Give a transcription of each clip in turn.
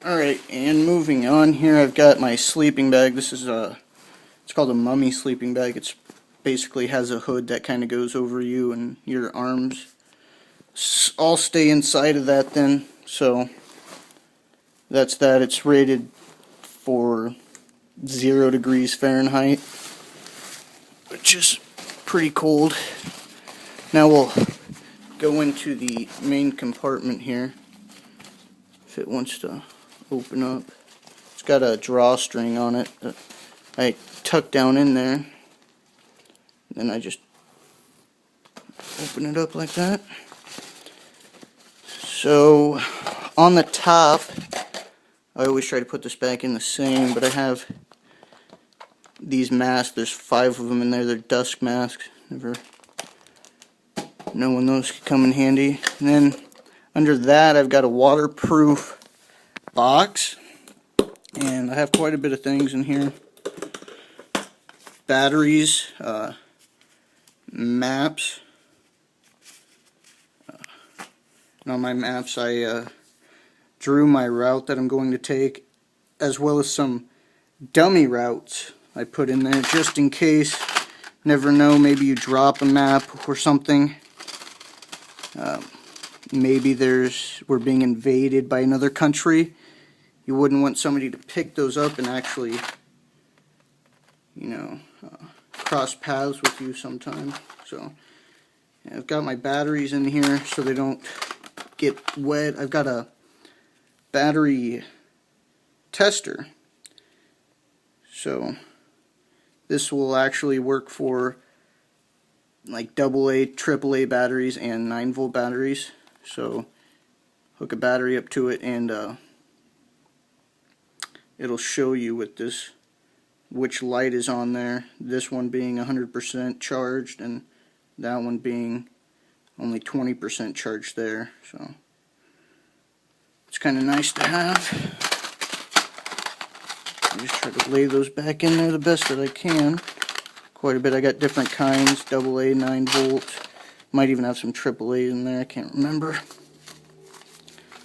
Alright, and moving on here, I've got my sleeping bag. This is it's called a mummy sleeping bag. It's basically has a hood that kind of goes over you and your arms. All stay inside of that then, so that's that. It's rated for 0 degrees Fahrenheit, which is pretty cold. Now we'll go into the main compartment here, if it wants to open up. It's got a drawstring on it that I tuck down in there. Then I just open it up like that. So on the top, I always try to put this back in the same, but I have these masks. There's 5 of them in there. They're dusk masks. Never know when those could come in handy. And then under that, I've got a waterproof box, and I have quite a bit of things in here. Batteries, maps. And on my maps, I drew my route that I'm going to take, as well as some dummy routes I put in there just in case. Never know, maybe you drop a map or something. Maybe we're being invaded by another country. You wouldn't want somebody to pick those up and actually, cross paths with you sometime. So yeah, I've got my batteries in here so they don't get wet. I've got a battery tester. So this will actually work for like AA, AAA batteries and 9-volt batteries. So hook a battery up to it and it'll show you with this which light is on there. This one being 100% charged and that one being only 20% charged there. So it's kind of nice to have. I just try to lay those back in there the best that I can. Quite a bit. I got different kinds, AA, 9-volt. Might even have some AAA in there, I can't remember.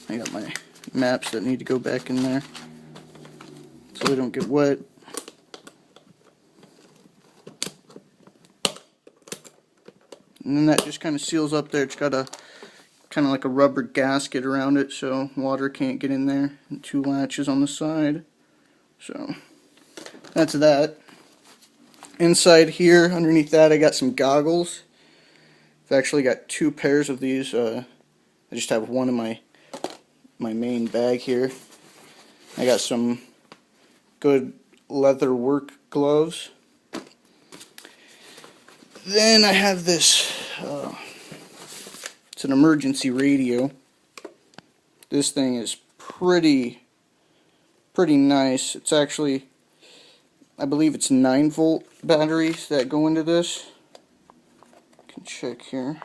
I got my maps that need to go back in there so they don't get wet. And then that just kind of seals up there. It's got a kind of like a rubber gasket around it so water can't get in there. And 2 latches on the side. So that's that. Inside here, underneath that, I got some goggles. I've actually got 2 pairs of these. I just have one in my main bag here. I got some good leather work gloves. Then I have this, it's an emergency radio. This thing is pretty nice. It's actually, I believe it's 9-volt batteries that go into this. I can check here.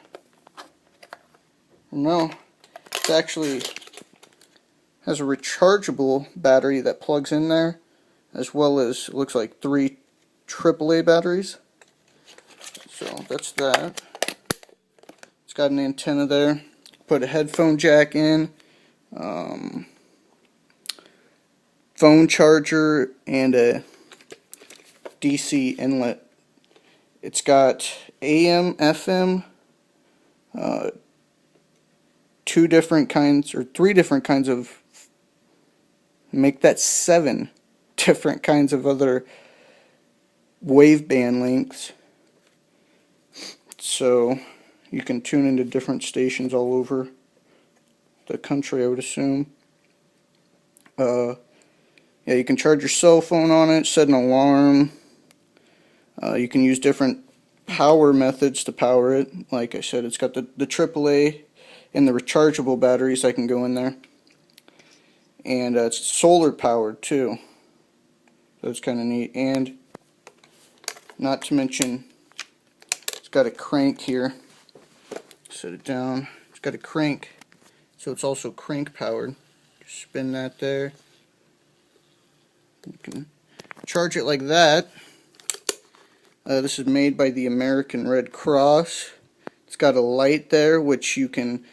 No, it actually has a rechargeable battery that plugs in there, as well as, it looks like 3 AAA batteries. So that's that. It's got an antenna there. Put a headphone jack in, phone charger, and a DC inlet. It's got AM, FM, 2 different kinds, or 3 different kinds of, make that 7 different kinds of other waveband lengths. So you can tune into different stations all over the country, I would assume. Yeah, you can charge your cell phone on it, set an alarm. You can use different power methods to power it. Like I said, it's got the AAA and the rechargeable batteries that can go in there. And it's solar powered too. So it's kind of neat. And not to mention, it's got a crank here. Set it down. It's got a crank, so it's also crank powered. Just spin that there. You can charge it like that. This is made by the American Red Cross. It's got a light there which you can,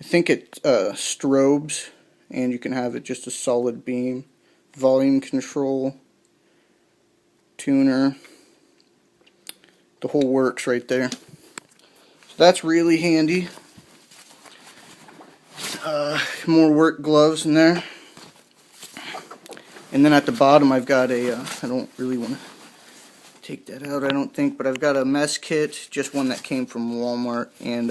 I think it strobes and you can have it just a solid beam. Volume control, tuner, the whole works right there. So that's really handy. More work gloves in there. And then at the bottom I've got a, I don't really want to take that out I don't think, but I've got a mess kit, just one that came from Walmart, and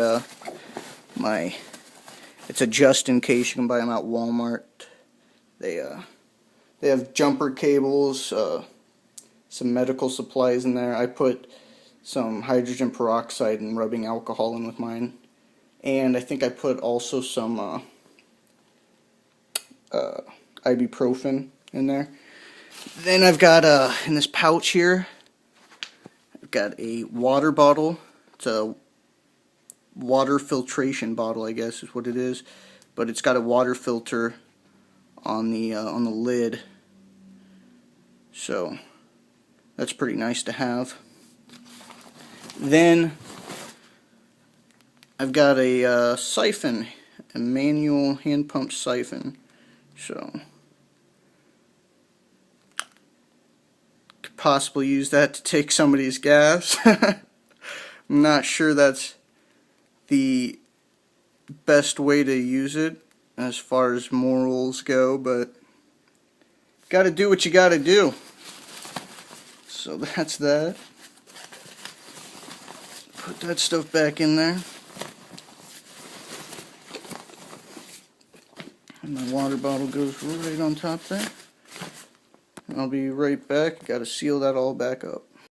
it's a just in case. You can buy them at Walmart. They have jumper cables, some medical supplies in there. I put some hydrogen peroxide and rubbing alcohol in with mine, and I think I put also some ibuprofen in there. Then I've got in this pouch here, I've got a water bottle. It's a water filtration bottle, I guess is what it is, but it's got a water filter on the lid, so that's pretty nice to have. Then I've got a siphon, a manual hand pump siphon, so could possibly use that to take somebody's gas. I'm not sure that's the best way to use it as far as morals go, but gotta do what you gotta do. So that's that. Put that stuff back in there. And my water bottle goes right on top there. And I'll be right back. Gotta seal that all back up.